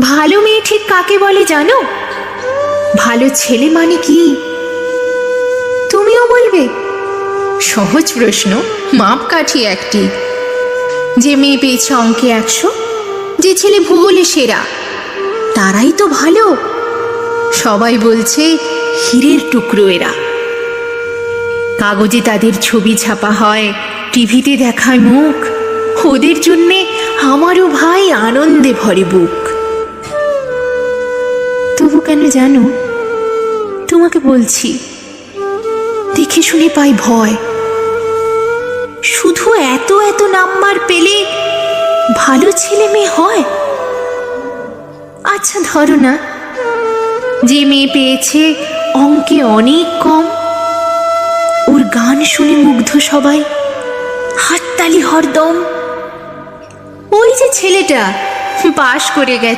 ভালো মেয়ে ঠিক কাকে বলে জানো? ভালো ছেলে মানে কি তুমিও বলবে? সহজ প্রশ্ন, মাপকাঠি একটি। যে মেয়ে পেয়েছে অঙ্কে 100, যে ছেলে ভূগোলে সেরা, তারাই তো ভালো। সবাই বলছে হীরের টুকরো এরা। কাগজে তাদের ছবি ছাপা হয়, টিভিতে দেখায় মুখ। ওদের জন্যে আমারও ভাই আনন্দে ভরে বুক। তবু কেন জানো, তোমাকে বলছি, দেখে শুনে পাই ভয়। শুধু এত এত নাম্বার পেলে ভালো ছেলে মেয়ে হয়? আচ্ছা ধরো না, যে মেয়ে পেয়েছে অঙ্কে অনেক কম, ওর গান শুনে মুগ্ধ সবাই, হাততালি হরদম। ওই যে ছেলেটা পাশ করে গেছে